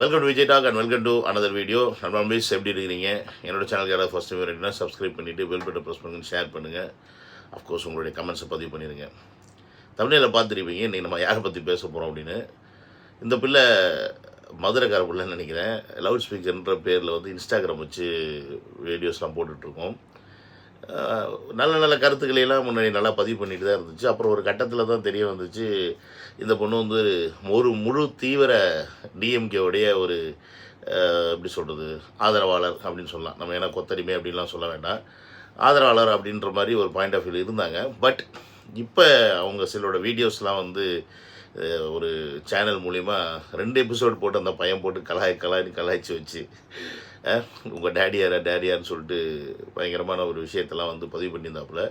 Welcome to Vijay talk and welcome to another video. நண்பர்களே, எப்படி இருக்கிறீங்க? என்னோட சேனலுக்கு யாராவது ஃபஸ்ட் டைம் வரீங்கன்னா சப்ஸ்கிரைப் பண்ணிவிட்டு பெல் பட்டன் ப்ரெஸ் பண்ணுங்க, ஷேர் பண்ணுங்கள். அஃப்கோர்ஸ் உங்களுடைய கமெண்ட்ஸை பதிவு பண்ணிடுங்க. தமிழில் பார்த்துருப்பீங்க இன்றைக்கி நம்ம யாரை பற்றி பேச போகிறோம் அப்படின்னு. இந்த பிள்ளை மதுரைக்கார பிள்ளைன்னு நினைக்கிறேன். லவுட் ஸ்பீக்கர்ன்ற பேரில் வந்து இன்ஸ்டாகிராம் வச்சு வீடியோஸ்லாம் போட்டுட்ருக்கோம். நல்ல நல்ல கருத்துக்களையெல்லாம் முன்னாடி நல்லா பதிவு பண்ணிட்டு தான் இருந்துச்சு. அப்புறம் ஒரு கட்டத்தில் தான் தெரிய வந்துச்சு, இந்த பொண்ணு வந்து ஒரு முழு தீவிர டிஎம்கேவுடைய ஒரு எப்படி சொல்கிறது, ஆதரவாளர் அப்படின்னு சொல்லலாம். நம்ம ஏன்னா கொத்தடிமை அப்படின்லாம் சொல்ல வேண்டாம், ஆதரவாளர் அப்படின்ற மாதிரி ஒரு பாயிண்ட் ஆஃப் வியூ இருந்தாங்க. பட் இப்போ அவங்க சிலோட வீடியோஸ்லாம் வந்து ஒரு சேனல் மூலிமா 2 எபிசோடு போட்டு அந்த பையன் போட்டு கலாய்ச்சி வச்சு உங்கள் டேடியார்னு சொல்லிட்டு பயங்கரமான ஒரு விஷயத்தெல்லாம் வந்து பதிவு பண்ணியிருந்தாப்புல.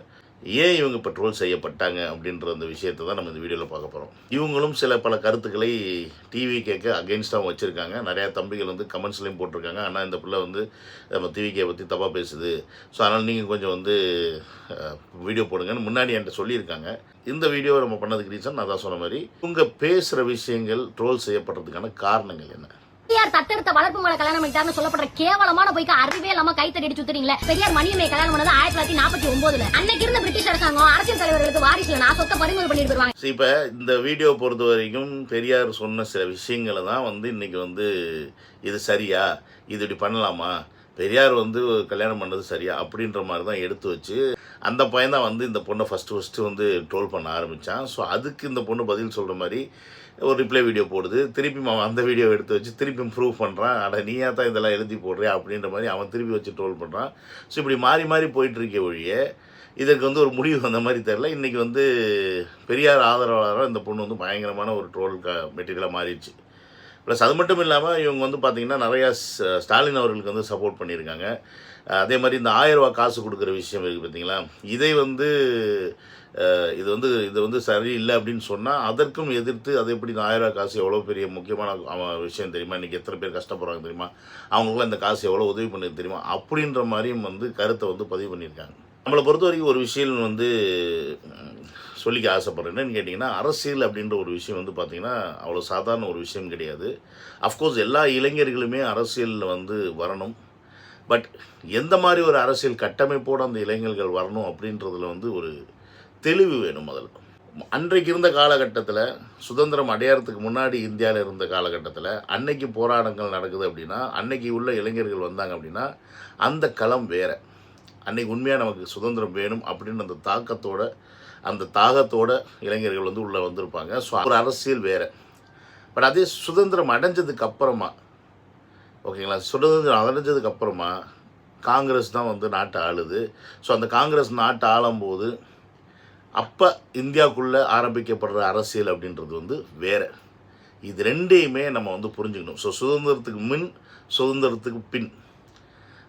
ஏன் இவங்க இப்போ ட்ரோல் செய்யப்பட்டாங்க அப்படின்ற அந்த விஷயத்தை தான் நம்ம இந்த வீடியோவில் பார்க்க போகிறோம். இவங்களும் பல கருத்துக்களை டிவி கேட்க அகெயின்ஸ்டாகவும் வச்சுருக்காங்க. நிறையா தம்பிகள் வந்து கமெண்ட்ஸ்லேயும் போட்டிருக்காங்க, ஆனால் இந்த பிள்ளை வந்து நம்ம டிவிக்கே பற்றி தப்பாக பேசுது, ஸோ அதனால் நீங்கள் கொஞ்சம் வந்து வீடியோ போடுங்கன்னு முன்னாடி என்கிட்ட சொல்லியிருக்காங்க. இந்த வீடியோவை நம்ம பண்ணதுக்கு ரீசன் நான் தான் சொன்ன மாதிரி, இவங்க பேசுகிற விஷயங்கள் ட்ரோல் செய்யப்படுறதுக்கான காரணங்கள் என்ன. பெரியார் தத்தெடுத்த வளர்ப்பு மலை கல்யாணம் பண்ணிட்டாருன்னு சொல்லப்படுற கேவலமான போய்க்கு அறிவே இல்லாம கைத்தடி சுத்துறீங்களே. பெரியார் மணியம்மை கல்யாணம் பண்ணது 1949. அன்னைக்கு இருந்த பிரிட்டிஷ் அரசாங்கம் அரசியல் தலைவர்களுக்கு வாரிசுல நான் சொத்தை பறிமுதல் பண்ணிட்டு போயிருவாங்க. இப்ப இந்த வீடியோ பொறுத்த வரைக்கும் பெரியார் சொன்ன சில விஷயங்களை தான் வந்து இன்னைக்கு வந்து இது சரியா, இது இப்படி பண்ணலாமா, பெரியார் வந்து கல்யாணம் பண்ணது சரியா அப்படின்ற மாதிரி தான் எடுத்து வச்சு அந்த பையன் தான் வந்து இந்த பொண்ணை ஃபஸ்ட்டு வந்து ட்ரோல் பண்ண ஆரம்பித்தான். ஸோ அதுக்கு இந்த பொண்ணு பதில் சொல்கிற மாதிரி ஒரு ரிப்ளை வீடியோ போடுது. திருப்பி அவன் அந்த வீடியோ எடுத்து வச்சு திருப்பி ப்ரூவ் பண்ணுறான், அட நீயா தான் இதெல்லாம் எழுதி போடுறியா அப்படின்ற மாதிரி அவன் திருப்பி வச்சு ட்ரோல் பண்ணுறான். ஸோ இப்படி மாறி மாறி போயிட்டுருக்க ஒழிய இதற்கு வந்து ஒரு முடிவு அந்த மாதிரி தெரில. இன்றைக்கி வந்து பெரியார் ஆதரவாளராக இந்த பொண்ணு வந்து பயங்கரமான ஒரு ட்ரோல் மெட்டீரியலாக மாறிடுச்சு. ப்ளஸ் அது மட்டும் இல்லாமல் இவங்க வந்து பார்த்திங்கன்னா நிறையா ஸ்டாலின் அவர்களுக்கு வந்து சப்போர்ட் பண்ணியிருக்காங்க. அதே மாதிரி இந்த 1000 ரூபா காசு கொடுக்குற விஷயம் இருக்குது பார்த்தீங்களா, இதை வந்து இது வந்து சரியில்லை அப்படின்னு சொன்னால் அதற்கும் எதிர்த்து அதை எப்படி இந்த 1000 ரூபா காசு எவ்வளோ பெரிய முக்கியமான விஷயம் தெரியுமா, இன்றைக்கி எத்தனை பேர் கஷ்டப்படுறாங்க தெரியுமா, அவங்களுக்குலாம் இந்த காசு எவ்வளோ உதவி பண்ணுது தெரியுமா அப்படின்ற மாதிரியும் வந்து கருத்தை வந்து பதிவு பண்ணியிருக்காங்க. நம்மளை பொறுத்த வரைக்கும் ஒரு விஷயம் வந்து சொல்லிக்க ஆசைப்பட்றேன். என்னன்னு கேட்டிங்கன்னா, அரசியல் அப்படின்ற ஒரு விஷயம் வந்து பார்த்திங்கன்னா அவ்வளோ சாதாரண ஒரு விஷயம் கிடையாது. அஃப்கோர்ஸ் எல்லா இளைஞர்களுமே அரசியலில் வந்து வரணும். பட் எந்த மாதிரி ஒரு அரசியல் கட்டமைப்போடு அந்த இளைஞர்கள் வரணும் அப்படின்றதுல வந்து ஒரு தெளிவு வேணும். முதல்ல அன்றைக்கு இருந்த காலகட்டத்தில், சுதந்திரம் அடையாளத்துக்கு முன்னாடி இந்தியாவில் இருந்த காலகட்டத்தில் அன்னைக்கு போராட்டங்கள் நடக்குது அப்படின்னா, அன்னைக்கு உள்ள இளைஞர்கள் வந்தாங்க அப்படின்னா அந்த களம் வேறு. அன்றைக்கி உண்மையாக நமக்கு சுதந்திரம் வேணும் அப்படின்னு அந்த தாகத்தோட இளைஞர்கள் வந்து உள்ளே வந்திருப்பாங்க. ஸோ ஒரு அரசியல் வேறு. பட் அதே சுதந்திரம் அடைஞ்சதுக்கு அப்புறமா, ஓகேங்களா, சுதந்திரம் அடைஞ்சதுக்கு அப்புறமா காங்கிரஸ் தான் வந்து நாட்டை ஆளுது. ஸோ அந்த காங்கிரஸ் நாட்டை ஆளும்போது அப்போ இந்தியாவுக்குள்ளே ஆரம்பிக்கப்படுற அரசியல் அப்படின்றது வந்து வேறு. இது ரெண்டையுமே நம்ம வந்து புரிஞ்சுக்கணும். ஸோ சுதந்திரத்துக்கு முன், சுதந்திரத்துக்கு பின்,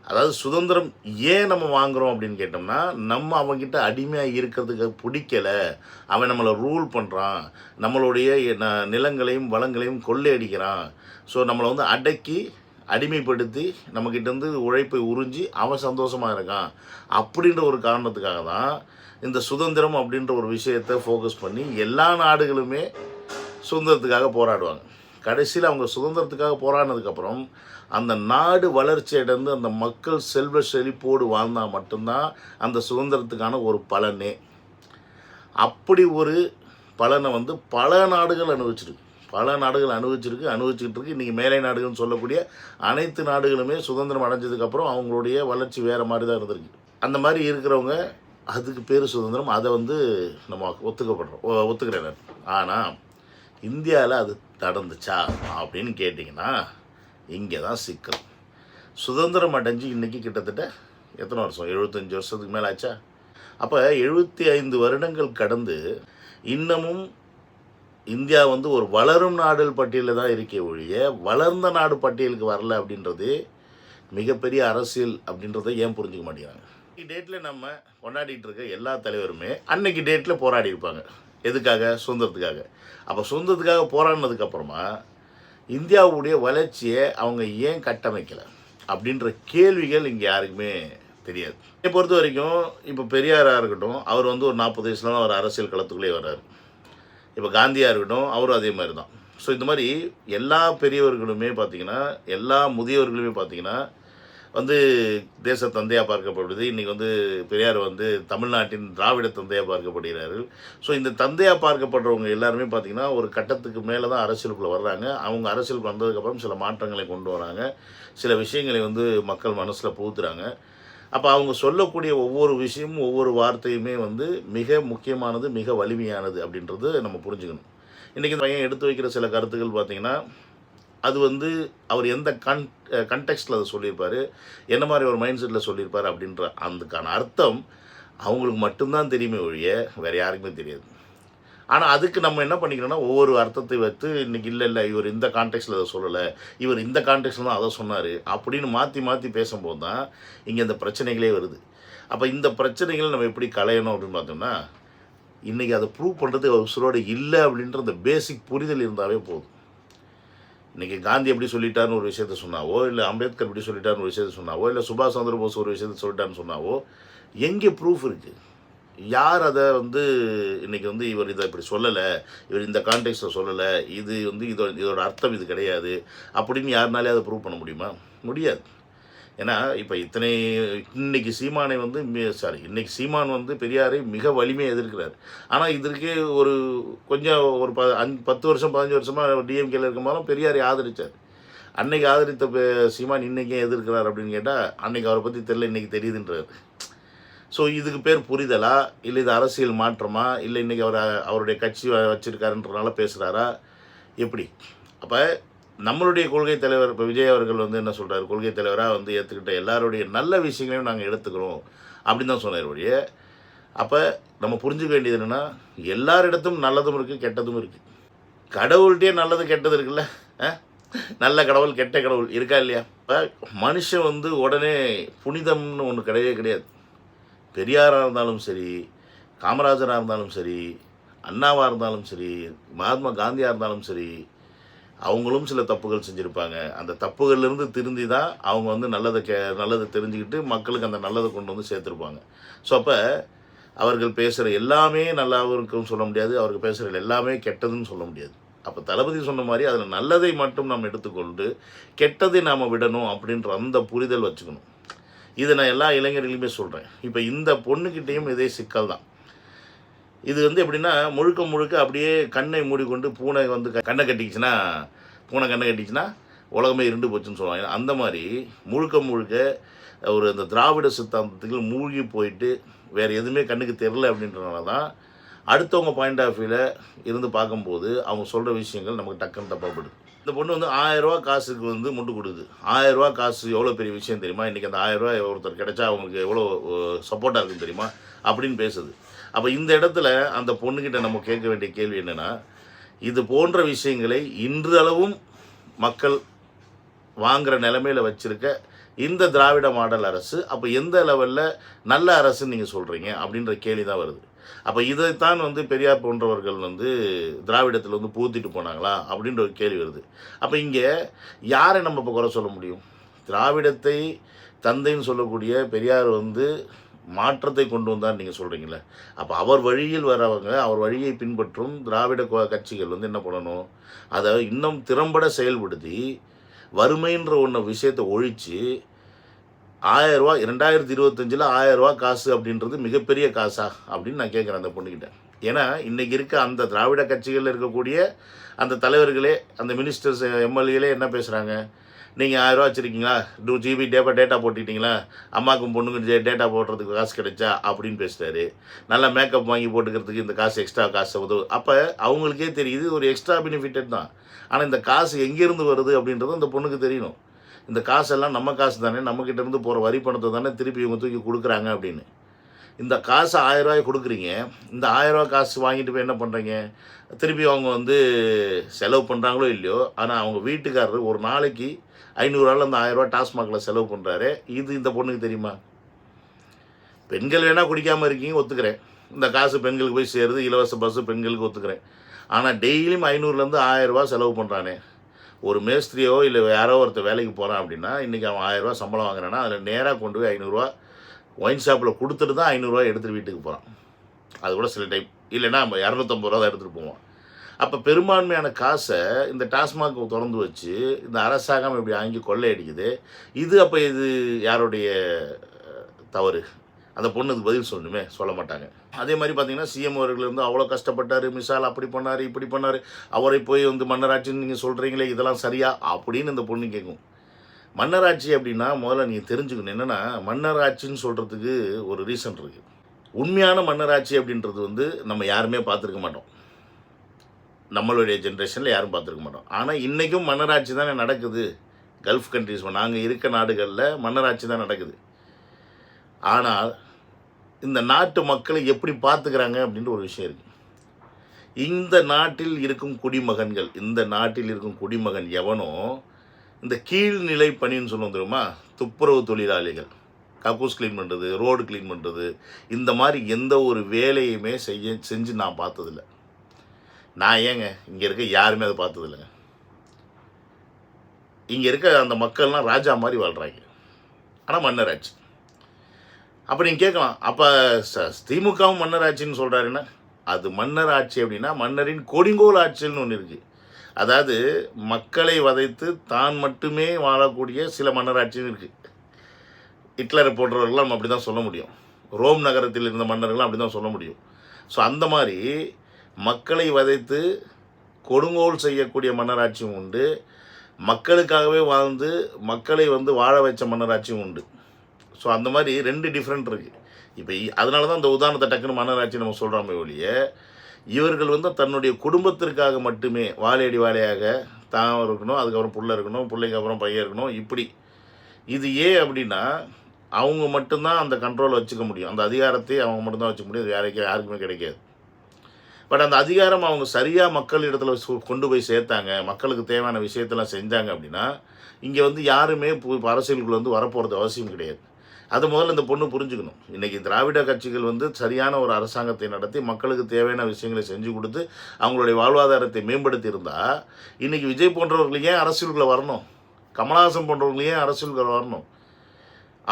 அதாவது சுதந்திரம் ஏன் நம்ம வாங்குகிறோம் அப்படின்னு கேட்டோம்னா, நம்ம அவங்ககிட்ட அடிமையாக இருக்கிறதுக்கு பிடிக்கலை, அவன் நம்மளை ரூல் பண்ணுறான், நம்மளுடைய நிலங்களையும் வளங்களையும் கொள்ளையடிக்கிறான், ஸோ நம்மளை வந்து அடக்கி அடிமைப்படுத்தி நம்மக்கிட்டேருந்து உழைப்பை உறிஞ்சி அவன் சந்தோஷமாக இருக்கான் அப்படின்ற ஒரு காரணத்துக்காக தான் இந்த சுதந்திரம் அப்படின்ற ஒரு விஷயத்தை ஃபோக்கஸ் பண்ணி எல்லா நாடுகளுமே சுதந்திரத்துக்காக போராடுவாங்க. கடைசியில் அவங்க சுதந்திரத்துக்காக போராடினதுக்கப்புறம் அந்த நாடு வளர்ச்சி அடைந்து அந்த மக்கள் செல்வ செழிப்போடு வாழ்ந்தால் மட்டும்தான் அந்த சுதந்திரத்துக்கான ஒரு பலனே. அப்படி ஒரு பலனை வந்து பல நாடுகள் அனுபவிச்சுக்கிட்டு இருக்கு. இன்றைக்கி மேலை நாடுகள்னு சொல்லக்கூடிய அனைத்து நாடுகளுமே சுதந்திரம் அடைஞ்சதுக்கப்புறம் அவங்களுடைய வளர்ச்சி வேறு மாதிரி தான் இருந்திருக்கு. அந்த மாதிரி இருக்கிறவங்க அதுக்கு பேர் சுதந்திரம், அதை வந்து நம்ம ஒத்துக்கிறேன். ஆனால் இந்தியாவில் அது நடந்துச்சா அப்படின்னு கேட்டிங்கன்னா இங்கே தான் சிக்கல். சுதந்திரம் அடைஞ்சு இன்றைக்கி கிட்டத்தட்ட எத்தனை வருஷம், 75 வருஷத்துக்கு மேலே ஆச்சா. அப்போ 75 வருடங்கள் கடந்து இன்னமும் இந்தியா வந்து ஒரு வளரும் நாடுகள் பட்டியலில் தான் இருக்கே ஒழிய வளர்ந்த நாடு பட்டியலுக்கு வரல அப்படின்றது மிகப்பெரிய அரசியல் அப்படின்றத ஏன் புரிஞ்சுக்க மாட்டேங்கிறாங்க. டேட்டில் நம்ம கொண்டாடிட்டு இருக்க எல்லா தலைவருமே அன்னைக்கு டேட்டில் போராடி இருப்பாங்க. எதுக்காக? சுதந்திரத்துக்காக. அப்போ சுதந்திரத்துக்காக போராடினதுக்கப்புறமா இந்தியாவுடைய வளர்ச்சியை அவங்க ஏன் கட்டமைக்கலை அப்படின்ற கேள்விகள் இங்கே யாருக்குமே தெரியாது. இதை பொறுத்த வரைக்கும் இப்போ பெரியாராக இருக்கட்டும், அவர் வந்து ஒரு 40 வயசுல தான் அவர் அரசியல் களத்துக்குள்ளே வர்றாரு. இப்போ காந்தியாக இருக்கட்டும், அவரும் அதே மாதிரி தான். ஸோ இந்த மாதிரி எல்லா பெரியவர்களுமே பார்த்திங்கன்னா, எல்லா முதியவர்களுமே பார்த்திங்கன்னா வந்து தேச தந்தையாக பார்க்கப்படுது. இன்றைக்கி வந்து பெரியார் வந்து தமிழ்நாட்டின் திராவிட தந்தையாக பார்க்கப்படுகிறார்கள். ஸோ இந்த தந்தையாக பார்க்கப்படுறவங்க எல்லாருமே பார்த்திங்கன்னா ஒரு கட்டத்துக்கு மேலே தான் அரசியலுக்குள்ளே வர்றாங்க. அவங்க அரசியலுக்கு வந்ததுக்கப்புறம் சில மாற்றங்களை கொண்டு வராங்க. சில விஷயங்களை வந்து மக்கள் மனசில் புகுத்துறாங்க. அப்போ அவங்க சொல்லக்கூடிய ஒவ்வொரு விஷயமும் ஒவ்வொரு வார்த்தையுமே வந்து மிக முக்கியமானது, மிக வலிமையானது அப்படின்றது நம்ம புரிஞ்சுக்கணும். இன்றைக்கி இந்த பையன் எடுத்து வைக்கிற சில கருத்துக்கள் பார்த்திங்கன்னா, அது வந்து அவர் எந்த கன்டெக்ஸ்டில் அதை சொல்லியிருப்பார், என்ன மாதிரி ஒரு மைண்ட் செட்டில் சொல்லியிருப்பார் அப்படின்ற அதுக்கான அர்த்தம் அவங்களுக்கு மட்டும்தான் தெரியுமே ஒழிய வேறு யாருக்குமே தெரியாது. ஆனால் அதுக்கு நம்ம என்ன பண்ணிக்கணும்னா, ஒவ்வொரு அர்த்தத்தை வைத்து இன்றைக்கி இல்லை இவர் இந்த கான்டெக்ஸ்டில் அதை சொல்லலை, இவர் இந்த கான்டெக்ஸ்டில் தான் அதை சொன்னார் அப்படின்னு மாற்றி மாற்றி பேசும்போது தான் இங்கே இந்த பிரச்சனைகளே வருது. அப்போ இந்த பிரச்சனைகளை நம்ம எப்படி களையணும் அப்படின்னு பார்த்தோம்னா, இன்றைக்கி அதை ப்ரூவ் பண்ணுறது உசுரோடு இல்லை அப்படின்ற அந்த பேசிக் புரிதல் இருந்தாவே போதும். இன்றைக்கி காந்தி எப்படி சொல்லிட்டார்னு ஒரு விஷயத்த சொன்னாவோ, இல்லை அம்பேத்கர் எப்படி சொல்லிட்டார்னு ஒரு விஷயத்த சொன்னாவோ, இல்லை சுபாஷ் சந்திர போஸ் ஒரு விஷயத்த சொல்லிட்டான்னு சொன்னாவோ, எங்கே ப்ரூஃப் இருக்குது? யார் அதை வந்து இன்றைக்கி வந்து இவர் இதை இப்படி சொல்லலை, இவர் இந்த கான்டெக்ஸ்ட்டில் சொல்லலை, இது வந்து இதோட அர்த்தம் இது கிடையாது அப்படின்னு யாருனாலே அதை ப்ரூவ் பண்ண முடியுமா? முடியாது. ஏன்னா இப்போ இன்னைக்கு சீமானை வந்து இன்னைக்கு சீமான் வந்து பெரியாரை மிக வலிமையாக எதிர்க்கிறார். ஆனால் இதற்கே ஒரு கொஞ்சம் ஒரு 10 வருஷம் 15 வருஷமாக டிஎம்கேல இருக்கும் போதும் பெரியாரை ஆதரித்தார். அன்னைக்கு ஆதரித்த சீமான் இன்றைக்கே எதிர்க்கிறார் அப்படின்னு கேட்டால், அன்னைக்கு அவரை பற்றி தெரியல, இன்றைக்கி தெரியுதுன்றார். ஸோ இதுக்கு பேர் புரிதலா, இல்லை இது அரசியல் மாற்றமா, இல்லை இன்றைக்கி அவருடைய கட்சி வச்சுருக்காருன்றனால பேசுகிறாரா, எப்படி? அப்போ நம்மளுடைய கொள்கை தலைவர் இப்போ விஜய் அவர்கள் வந்து என்ன சொல்கிறார், கொள்கை தலைவராக வந்து ஏற்றுக்கிட்ட எல்லாருடைய நல்ல விஷயங்களையும் நாங்கள் எடுத்துக்கிறோம் அப்படின்னு தான் சொன்னார் ஒழிய, அப்போ நம்ம புரிஞ்சுக்க வேண்டியது என்னென்னா, எல்லாரிடத்தும் நல்லதும் இருக்குது, கெட்டதும் இருக்குது. கடவுள்கிட்டே நல்லது கெட்டது இருக்குல்ல, நல்ல கடவுள் கெட்ட கடவுள் இருக்கா இல்லையா? இப்போ மனுஷன் வந்து உடனே புனிதம்னு ஒன்று கிடையவே கிடையாது. பெரியாராக இருந்தாலும் சரி, காமராஜராக இருந்தாலும் சரி, அண்ணாவாக இருந்தாலும் சரி, மகாத்மா காந்தியாக இருந்தாலும் சரி, அவங்களும் சில தப்புகள் செஞ்சுருப்பாங்க. அந்த தப்புகள்லேருந்து திருந்தி தான் அவங்க வந்து நல்லதை தெரிஞ்சுக்கிட்டு மக்களுக்கு அந்த நல்லதை கொண்டு வந்து சேர்த்துருப்பாங்க. ஸோ அப்போ அவர்கள் பேசுகிற எல்லாமே நல்லாவும் இருக்குன்னு சொல்ல முடியாது, அவர்கள் பேசுகிற எல்லாமே கெட்டதுன்னு சொல்ல முடியாது. அப்போ தளபதி சொன்ன மாதிரி அதில் நல்லதை மட்டும் நாம் எடுத்துக்கொண்டு கெட்டதை நாம் விடணும் அப்படின்ற அந்த புரிதல் வச்சுக்கணும். இதை நான் எல்லா இளைஞர்களையுமே சொல்கிறேன். இப்போ இந்த பொண்ணுக்கிட்டேயும் இதே சிக்கல் தான். இது வந்து எப்படின்னா, முழுக்க அப்படியே கண்ணை மூடிக்கொண்டு பூனை வந்து கண்ணை கட்டிக்கிச்சுன்னா உலகமே இருண்டு போச்சுன்னு சொல்லுவாங்க. அந்த மாதிரி முழுக்க ஒரு அந்த திராவிட சித்தாந்தத்துக்கு மூழ்கி போயிட்டு வேறு எதுவுமே கண்ணுக்கு தெரில அப்படின்றனால தான் அடுத்தவங்க பாயிண்ட் ஆஃப் வியூவில் இருந்து பார்க்கும்போது அவங்க சொல்கிற விஷயங்கள் நமக்கு டக்குன்னு தப்பாப்படுது. இந்த பொண்ணு வந்து 1000 ரூபா காசுக்கு வந்து முட்டு கொடுக்குது. 1000 ரூபா காசு எவ்வளோ பெரிய விஷயம் தெரியுமா? இன்றைக்கி அந்த 1000 ரூபா ஒருத்தர் கிடைச்சா அவங்களுக்கு எவ்வளோ சப்போர்ட்டாக இருக்குன்னு தெரியுமா அப்படின்னு பேசுது. அப்போ இந்த இடத்துல அந்த பொண்ணுக்கிட்ட நம்ம கேட்க வேண்டிய கேள்வி என்னென்னா, இது போன்ற விஷயங்களை இன்றளவும் மக்கள் வாங்குகிற நிலைமையில் வச்சுருக்க இந்த திராவிட மாடல் அரசு அப்போ எந்த லெவலில் நல்ல அரசுன்னு நீங்கள் சொல்கிறீங்க அப்படின்ற கேள்வி தான் வருது. அப்போ இதைத்தான் வந்து பெரியார் போன்றவர்கள் வந்து திராவிடத்தில் வந்து பூத்திட்டு போனாங்களா அப்படின்ற ஒரு கேள்வி வருது. அப்போ இங்கே யாரை நம்ம இப்போ குறை சொல்ல முடியும்? திராவிடத்தை தந்தைன்னு சொல்லக்கூடிய பெரியார் வந்து மாற்றத்தை கொண்டு வந்தார் நீங்கள் சொல்கிறீங்களே, அப்போ அவர் வழியில் வரவங்க, அவர் வழியை பின்பற்றும் திராவிட கட்சிகள் வந்து என்ன பண்ணணும், அதை இன்னும் திறம்பட செயல்படுத்தி வறுமைன்ற விஷயத்தை ஒழித்து 1000 ரூபா 2025 1000 ரூபா காசு அப்படின்றது மிகப்பெரிய காசா அப்படின்னு நான் கேட்குறேன் அந்த பொண்ணுக்கிட்ட. ஏன்னா இன்றைக்கி இருக்க அந்த திராவிட கட்சிகளில் இருக்கக்கூடிய அந்த தலைவர்களே, அந்த மினிஸ்டர்ஸ், எம்எல்ஏலே என்ன பேசுகிறாங்க, நீங்கள் 1000 ரூபா வச்சுருக்கீங்களா, 2 GB டேட்டா போட்டுக்கிட்டீங்களா, அம்மாவுக்கும் பொண்ணுக்கு டேட்டா போடுறதுக்கு காசு கிடைச்சா அப்படின்னு பேசுகிறாரு. நல்லா மேக்கப் வாங்கி போட்டுக்கிறதுக்கு இந்த காசு எக்ஸ்ட்ரா காசு உதவு. அப்போ அவங்களுக்கே தெரியுது ஒரு எக்ஸ்ட்ரா பெனிஃபிட்டட் தான். ஆனால் இந்த காசு எங்கேருந்து வருது அப்படின்றது அந்த பொண்ணுக்கு தெரியணும். இந்த காசெல்லாம் நம்ம காசு தானே, நம்மக்கிட்டேருந்து போகிற வரி பணத்தை தானே திருப்பி இவங்க தூக்கி கொடுக்குறாங்க அப்படின்னு. இந்த காசு 1000 ரூபாய் கொடுக்குறீங்க, இந்த 1000 ரூபா காசு வாங்கிட்டு போய் என்ன பண்ணுறீங்க, திருப்பி அவங்க வந்து செலவு பண்ணுறாங்களோ இல்லையோ, ஆனால் அவங்க வீட்டுக்காரர் ஒரு நாளைக்கு 500 ரூபாயில் அந்த 1000 ரூபா டாஸ்மாகில் செலவு பண்ணுறாரு. இது இந்த பொண்ணுக்கு தெரியுமா? பெண்கள் வேணால் குடிக்காமல் இருக்கீங்க, ஒத்துக்கிறேன். இந்த காசு பெண்களுக்கு போய் சேருது, இலவச பஸ்ஸு பெண்களுக்கு ஒத்துக்கிறேன். ஆனால் டெய்லியும் 500லேருந்து 1000 ரூபா செலவு பண்ணுறானே, ஒரு மேஸ்திரியோ இல்லை யாரோ ஒருத்தர் வேலைக்கு போகிறான் அப்படின்னா, இன்றைக்கி அவன் 1000 ரூபா சம்பளம் வாங்குறான்னா அதில் நேராக கொண்டு போய் 500 ரூபா ஒயின் ஷாப்பில் கொடுத்துட்டு தான் 500 ரூபா எடுத்துகிட்டு வீட்டுக்கு போகிறான். அது கூட சில டைம் இல்லைன்னா 250 ரூபா தான் எடுத்துகிட்டு போவான். அப்போ பெரும்பான்மையான காசை இந்த டாஸ்மாக் திறந்து வச்சு இந்த அரசாங்கம் இப்படி வாங்கி கொள்ளையடிக்குது. அப்போ இது யாருடைய தவறு? அந்த பொண்ணுக்கு பதில் சொல்லணுமே, சொல்ல மாட்டாங்க. அதே மாதிரி பார்த்தீங்கன்னா சிஎம் அவர்கள் வந்து அவ்வளோ கஷ்டப்பட்டார், மிசால் அப்படி பண்ணார் இப்படி பண்ணார், அவரை போய் வந்து மன்னராட்சின்னு நீங்கள் சொல்கிறீங்களே இதெல்லாம் சரியா அப்படின்னு இந்த பொண்ணு கேட்கும். மன்னராட்சி அப்படின்னா முதல்ல நீங்கள் தெரிஞ்சுக்கணும் என்னென்னா, மன்னராட்சின்னு சொல்கிறதுக்கு ஒரு ரீசன் இருக்குது. உண்மையான மன்னராட்சி அப்படின்றது வந்து நம்ம யாருமே பார்த்துருக்க மாட்டோம், நம்மளுடைய ஜென்ரேஷனில் யாரும் பார்த்துருக்க மாட்டோம். ஆனால் இன்றைக்கும் மன்னராட்சி தானே நடக்குது. கல்ஃப் கண்ட்ரிஸ் நாங்கள் இருக்க நாடுகளில் மன்னராட்சி தான் நடக்குது. ஆனால் இந்த நாட்டு மக்களை எப்படி பார்த்துக்கிறாங்க அப்படின்ற ஒரு விஷயம் இருக்குது. இந்த நாட்டில் இருக்கும் குடிமகன்கள், இந்த நாட்டில் இருக்கும் குடிமகன் எவனோ இந்த கீழ்நிலை பணின்னு சொல்லுவோம் தெரியுமா, துப்புரவு தொழிலாளிகள், கக்கூஸ் க்ளீன் பண்ணுறது, ரோடு க்ளீன் பண்ணுறது, இந்த மாதிரி எந்த ஒரு வேலையுமே செஞ்சு நான் பார்த்ததில்லை. நான் ஏங்க இங்கே இருக்க யாருமே அதை பார்த்ததில்லைங்க. இங்கே இருக்க அந்த மக்கள்லாம் ராஜா மாதிரி வாழ்கிறாங்க. ஆனால் மன்னராட்சி. அப்போ நீங்கள் கேட்கலாம், அப்போ திமுகவும் மன்னராட்சின்னு சொல்கிறாருன்னா, அது மன்னராட்சி அப்படின்னா மன்னரின் கொடுங்கோல் ஆட்சின்னு ஒன்று இருக்குது. அதாவது மக்களை வதைத்து தான் மட்டுமே வாழக்கூடிய சில மன்னராட்சின்னு இருக்குது. ஹிட்லரை போன்றவர்கள்லாம் நம்ம அப்படி தான் சொல்ல முடியும். ரோம் நகரத்தில் இருந்த மன்னர்கள்லாம் அப்படி தான் சொல்ல முடியும். ஸோ அந்த மாதிரி மக்களை வதைத்து கொடுங்கோல் செய்யக்கூடிய மன்னராட்சியும் உண்டு, மக்களுக்காகவே வாழ்ந்து மக்களை வந்து வாழ வச்ச மன்னராட்சியும் உண்டு. ஸோ அந்த மாதிரி 2 டிஃப்ரெண்ட் இருக்குது. இப்போ அதனால தான் இந்த உதாரணத்தை டக்குன்னு மன்னராட்சி நம்ம சொல்கிறோமே ஒழிய, இவர்கள் வந்து தன்னுடைய குடும்பத்திற்காக மட்டுமே வாழையடி வாழையாக தான் இருக்கணும், அதுக்கப்புறம் புள்ள இருக்கணும், பிள்ளைக்கு அப்புறம் பையன் இருக்கணும், இப்படி. இது ஏன் அப்படின்னா அவங்க மட்டும்தான் அந்த கண்ட்ரோலை வச்சுக்க முடியும், அந்த அதிகாரத்தை அவங்க மட்டும்தான் வச்சுக்க முடியும், அது யாருக்குமே கிடைக்காது. பட் அந்த அதிகாரம் அவங்க சரியாக மக்கள் இடத்துல கொண்டு போய் சேர்த்தாங்க, மக்களுக்கு தேவையான விஷயத்தெல்லாம் செஞ்சாங்க அப்படின்னா இங்கே வந்து யாருமே அரசியலுக்குள்ள வந்து வரப்போகிறது அவசியம் கிடையாது. அது முதல்ல இந்த பொண்ணு புரிஞ்சுக்கணும். இன்றைக்கி திராவிட கட்சிகள் வந்து சரியான ஒரு அரசாங்கத்தை நடத்தி மக்களுக்கு தேவையான விஷயங்களை செஞ்சு கொடுத்து அவங்களுடைய வாழ்வாதாரத்தை மேம்படுத்தி இருந்தால் இன்றைக்கி விஜய் போன்றவர்கள் ஏன் அரசியலுக்குள்ளே வரணும், கமலஹாசன் போன்றவர்கள் ஏன் அரசியலுக்குள்ளே வரணும்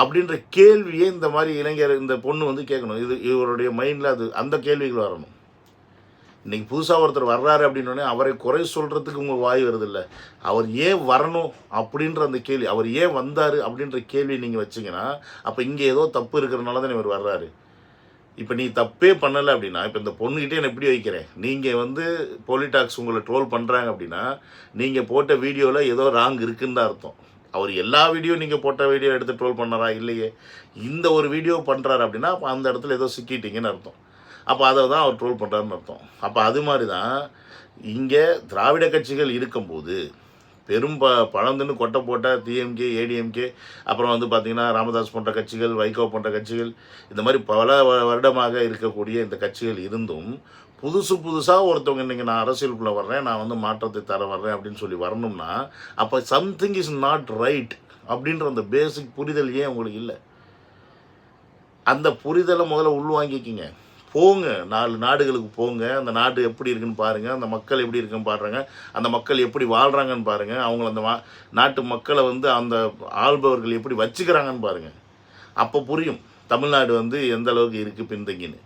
அப்படின்ற கேள்வியை இந்த மாதிரி இந்த பொண்ணு வந்து கேட்கணும். இவருடைய மைண்டில் அந்த கேள்விகள் வரணும். இன்றைக்கி புதுசாக ஒருத்தர் வர்றாரு அப்படின்னோடனே அவரை குறை சொல்கிறதுக்கு உங்கள் வாய் வருதில்ல, அவர் ஏன் வரணும் அப்படின்ற அந்த கேள்வி, அவர் ஏன் வந்தார் அப்படின்ற கேள்வி நீங்கள் வச்சிங்கன்னா அப்போ இங்கே ஏதோ தப்பு இருக்கிறனால தான் இவர் வர்றாரு. இப்போ நீ தப்பே பண்ணலை அப்படின்னா, இப்போ இந்த பொண்ணுக்கிட்டே நான் எப்படி வைக்கிறேன், நீங்கள் வந்து பொலிடாக்ஸ் உங்களை ட்ரோல் பண்ணுறாங்க அப்படின்னா நீங்கள் போட்ட வீடியோவில் ஏதோ ராங் இருக்குன்னு தான் அர்த்தம். அவர் எல்லா வீடியோ நீங்கள் போட்ட வீடியோ எடுத்து ட்ரோல் பண்ணாரா? இல்லையே. இந்த ஒரு வீடியோ பண்ணுறாரு அப்படின்னா அப்போ அந்த இடத்துல ஏதோ சிக்கிட்டீங்கன்னு அர்த்தம். அப்போ அதை தான் அவர் ட்ரோல் பண்ணுறாருன்னு அர்த்தம். அப்போ அது மாதிரி தான் இங்கே திராவிட கட்சிகள் இருக்கும்போது பழந்துன்னு கொட்டை போட்ட டிஎம்கே, ஏடிஎம்கே, அப்புறம் வந்து பார்த்திங்கன்னா ராமதாஸ் போன்ற கட்சிகள், வைகோ போன்ற கட்சிகள், இந்த மாதிரி பல வருடமாக இருக்கக்கூடிய இந்த கட்சிகள் இருந்தும் புதுசாக ஒருத்தவங்க இன்றைக்கி நான் அரசியலுக்குள்ளே வர்றேன், நான் வந்து மாற்றத்தை தர வர்றேன் அப்படின்னு சொல்லி வரணும்னா அப்போ சம்திங் இஸ் நாட் ரைட் அப்படின்ற அந்த பேசிக் புரிதல் ஏன் உங்களுக்கு இல்லை? அந்த புரிதலை முதல்ல உள்வாங்கிக்கிங்க. போங்க, 4 நாடுகளுக்கு போங்க, அந்த நாடு எப்படி இருக்குன்னு பாருங்கள், அந்த மக்கள் எப்படி இருக்குன்னு பாருங்க, அந்த மக்கள் எப்படி வாழ்கிறாங்கன்னு பாருங்கள், அவங்கள அந்த நாட்டு மக்களை வந்து அந்த ஆள்பவர்கள் எப்படி வச்சுக்கிறாங்கன்னு பாருங்கள். அப்போ புரியும் தமிழ்நாடு வந்து எந்த அளவுக்கு இருக்குது பின்தங்கின்னு.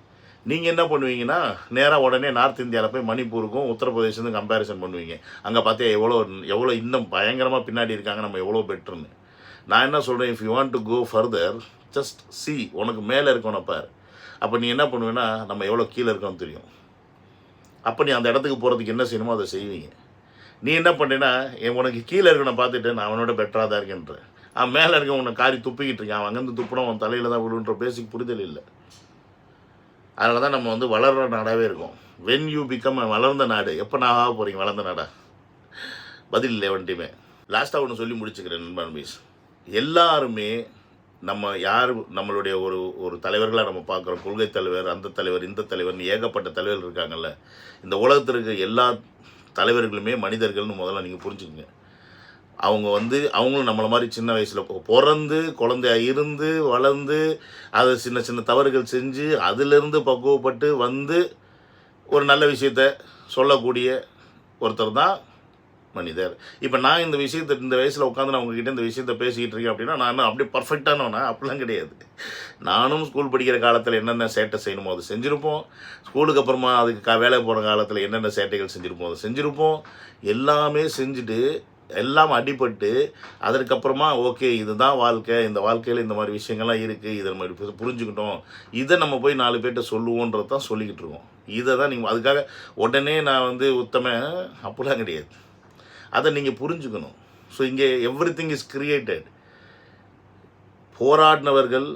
நீங்கள் என்ன பண்ணுவீங்கன்னா நேராக உடனே நார்த் இந்தியாவில் போய் மணிப்பூருக்கும் உத்தரப்பிரதேசத்துக்கும் கம்பேரிசன் பண்ணுவீங்க. அங்கே பார்த்தா எவ்வளோ இன்னும் பயங்கரமாக பின்னாடி இருக்காங்க, நம்ம எவ்வளோ பெட்டர்னு. நான் என்ன சொல்கிறேன், if you want to go further just see, உனக்கு மேலே இருக்கணும் பாரு. அப்போ நீ என்ன பண்ணுவேன்னா நம்ம எவ்வளோ கீழே இருக்கோன்னு தெரியும். அப்போ நீ அந்த இடத்துக்கு போகிறதுக்கு என்ன செய்யணுமோ அதை செய்வீங்க. நீ என்ன பண்ணேன்னா உனக்கு கீழே இருக்கணும் பார்த்துட்டு நான் அவனோட பெட்டராக தான் இருக்கேன்ற, அவன் மேலே இருக்க உன்னை காரி துப்பிக்கிட்டு இருக்கேன், அவன் அங்கேருந்து துப்புனா அவன் தலையில் தான் விழுன்ற பேசிக் புரிதல் இல்லை. அதனால தான் நம்ம வந்து வளர்கிற நாடாகவே இருக்கும். வென் யூ பிகம் வளர்ந்த நாடு, எப்போ நான் ஆக போகிறீங்க வளர்ந்த நாடா? பதில் இல்லை வண்டியுமே. லாஸ்ட்டாக ஒன்று சொல்லி முடிச்சுக்கிறேன் நண்பன் பீஸ். எல்லாருமே நம்மளுடைய ஒரு தலைவர்களாக நம்ம பார்க்குறோம். கொள்கை தலைவர், அந்த தலைவர், இந்த தலைவர்னு ஏகப்பட்ட தலைவர்கள் இருக்காங்கல்ல. இந்த உலகத்தில் இருக்க எல்லா தலைவர்களுமே மனிதர்கள்னு முதல்ல நீங்கள் புரிஞ்சுக்கங்க. அவங்க வந்து அவங்களும் நம்மளை மாதிரி சின்ன வயசில் பிறந்து குழந்தையாக இருந்து வளர்ந்து அதை சின்ன சின்ன தவறுகள் செஞ்சு அதிலிருந்து பக்குவப்பட்டு வந்து ஒரு நல்ல விஷயத்த சொல்லக்கூடிய ஒருத்தர் தான் மனிதர். இப்போ நான் இந்த விஷயத்தை இந்த வயசில் உட்காந்து நான் உங்ககிட்ட இந்த விஷயத்தை பேசிக்கிட்டு இருக்கேன் அப்படின்னா நான் அப்படியே பர்ஃபெக்டானவனா? அப்படிலாம் கிடையாது. நானும் ஸ்கூல் படிக்கிற காலத்தில் என்னென்ன சேட்டை செய்யணுமோ அது செஞ்சுருப்போம். ஸ்கூலுக்கு அப்புறமா அதுக்கு வேலை போகிற காலத்தில் என்னென்ன சேட்டைகள் செஞ்சுருப்போம் அதை செஞ்சுருப்போம். எல்லாமே செஞ்சுட்டு எல்லாம் அடிபட்டு அதற்கப்புறமா ஓகே இதுதான் வாழ்க்கை, இந்த வாழ்க்கையில் இந்த மாதிரி விஷயங்கள்லாம் இருக்குது, இதை நம்ம புரிஞ்சுக்கிட்டோம், இதை நம்ம போய் 4 பேர்கிட்ட சொல்லுவோன்றது தான் சொல்லிக்கிட்டு இருக்கோம். இதை தான் நீங்கள் அதுக்காக உடனே நான் வந்து உத்தமன் அப்படிலாம் கிடையாது. அதை நீங்கள் புரிஞ்சுக்கணும். ஸோ இங்கே எவ்ரிதிங் இஸ் கிரியேட்டட். போராடினவர்கள்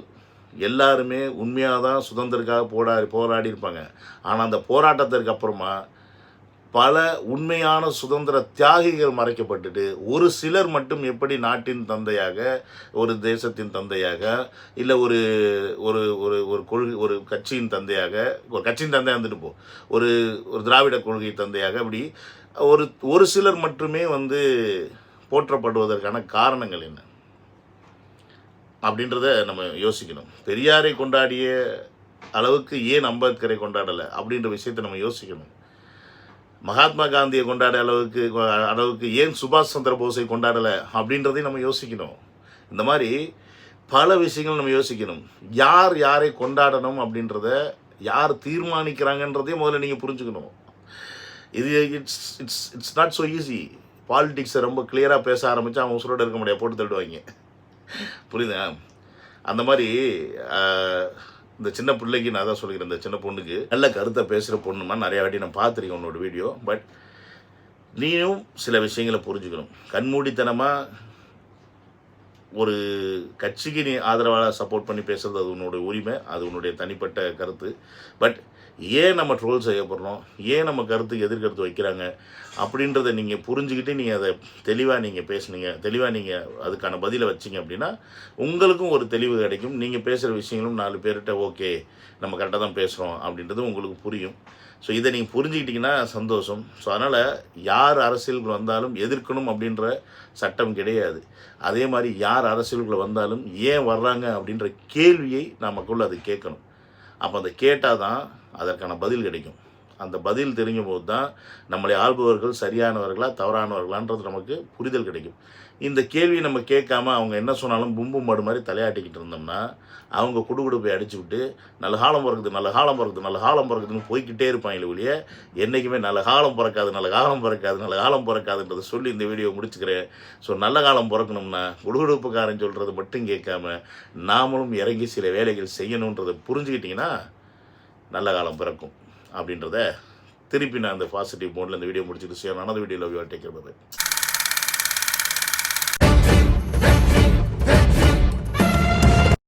எல்லாருமே உண்மையாக தான் சுதந்திரத்துக்காக போராடி இருப்பாங்க. ஆனால் அந்த போராட்டத்திற்கு அப்புறமா பல உண்மையான சுதந்திர தியாகிகள் மறைக்கப்பட்டுட்டு ஒரு சிலர் மட்டும் எப்படி நாட்டின் தந்தையாக, ஒரு தேசத்தின் தந்தையாக, இல்லை ஒரு ஒரு ஒரு ஒரு கொள்கை, ஒரு கட்சியின் தந்தையாக, ஒரு கட்சியின் தந்தையாக இருந்துட்டு போ, ஒரு ஒரு திராவிட கொள்கை தந்தையாக, அப்படி ஒரு சிலர் மட்டுமே வந்து போற்றப்படுவதற்கான காரணங்கள் என்ன அப்படின்றத நம்ம யோசிக்கணும். பெரியாரை கொண்டாடிய அளவுக்கு ஏன் அம்பேத்கரை கொண்டாடலை அப்படின்ற விஷயத்தை நம்ம யோசிக்கணும். மகாத்மா காந்தியை கொண்டாட அளவுக்கு ஏன் சுபாஷ் சந்திர போஸை கொண்டாடலை அப்படின்றதையும் நம்ம யோசிக்கணும். இந்த மாதிரி பல விஷயங்கள் நம்ம யோசிக்கணும். யார் யாரை கொண்டாடணும் அப்படின்றத யார் தீர்மானிக்கிறாங்கன்றதையும் முதல்ல நீங்கள் புரிஞ்சுக்கணும். இது இட்ஸ் நாட் ஸோ ஈஸி. பாலிடிக்ஸை ரொம்ப கிளியராக பேச ஆரம்பித்தா அவன் உசுரோடு இருக்க முடியாது, போட்டு தள்ளுவாங்க. புரியுதா? அந்த மாதிரி இந்த சின்ன பிள்ளைக்கு நான் தான் சொல்லிக்கிறேன், இந்த சின்ன பொண்ணுக்கு நல்ல கருத்தை பேசுகிற பொண்ணுமா நிறையா வாட்டி நான் பார்த்துருக்கேன் உன்னோட வீடியோ. பட் நீயும் சில விஷயங்களை புரிஞ்சுக்கணும். கண்மூடித்தனமாக ஒரு கட்சிக்கு நீ ஆதரவாக சப்போர்ட் பண்ணி பேசுகிறது அது உன்னோட உரிமை, அது உன்னுடைய தனிப்பட்ட கருத்து. பட் ஏன் நம்ம ட்ரோல் செய்யப்படுறோம், ஏன் நம்ம கருத்துக்கு எதிர்கருத்து வைக்கிறாங்க அப்படின்றத நீங்கள் புரிஞ்சுக்கிட்டு நீங்கள் அதை தெளிவாக நீங்கள் பேசுனீங்க, தெளிவாக நீங்கள் அதுக்கான பதிலை வச்சிங்க அப்படின்னா உங்களுக்கும் ஒரு தெளிவு கிடைக்கும். நீங்கள் பேசுகிற விஷயங்களும் 4 பேர்கிட்ட ஓகே நம்ம கரெக்டாக தான் பேசுகிறோம் அப்படின்றது உங்களுக்கு புரியும். ஸோ இதை நீங்கள் புரிஞ்சுக்கிட்டிங்கன்னா சந்தோஷம். ஸோ அதனால் யார் அரசியலுக்குள்ள வந்தாலும் எதிர்க்கணும் அப்படின்ற சட்டம் கிடையாது. அதே மாதிரி யார் அரசியலுக்குள்ள வந்தாலும் ஏன் வர்றாங்க அப்படின்ற கேள்வியை நமக்குள்ள அது கேட்கணும். அப்போ அதை கேட்டால் தான் அதற்கான பதில் கிடைக்கும். அந்த பதில் தெரியும் போது தான் நம்மளை ஆள்பவர்கள் சரியானவர்களா தவறானவர்களான்றது நமக்கு புரிதல் கிடைக்கும். இந்த கேள்வியை நம்ம கேட்காம அவங்க என்ன சொன்னாலும் பும்பு மாடு மாதிரி தலையாட்டிக்கிட்டு இருந்தோம்னா அவங்க குடுகுடுப்பை அடிச்சு விட்டு நல்ல காலம் பிறக்குது, நல்ல காலம் பிறக்குது, நல்ல காலம் பிறக்குதுன்னு போய்கிட்டே இருப்பாங்க. ஒழிய என்றைக்குமே நல்ல காலம் பிறக்காது, நல்ல காலம் பிறக்காது, நல்ல காலம் பிறக்காதுன்றதை சொல்லி இந்த வீடியோ முடிச்சுக்கிறேன். ஸோ நல்ல காலம் பிறக்கணும்னா குடுகுடுப்புக்காரன் சொல்கிறது மட்டும் கேட்காம நாமளும் இறங்கி சில வேலைகள் செய்யணுன்றதை புரிஞ்சுக்கிட்டிங்கன்னா நல்ல காலம் பிறக்கும் அப்படின்றத திருப்பி நான் அந்த பாசிட்டிவ் மோடில் இந்த வீடியோ முடிச்சுட்டு சேரணும். அந்த வீடியோவில் டேக் கேர்.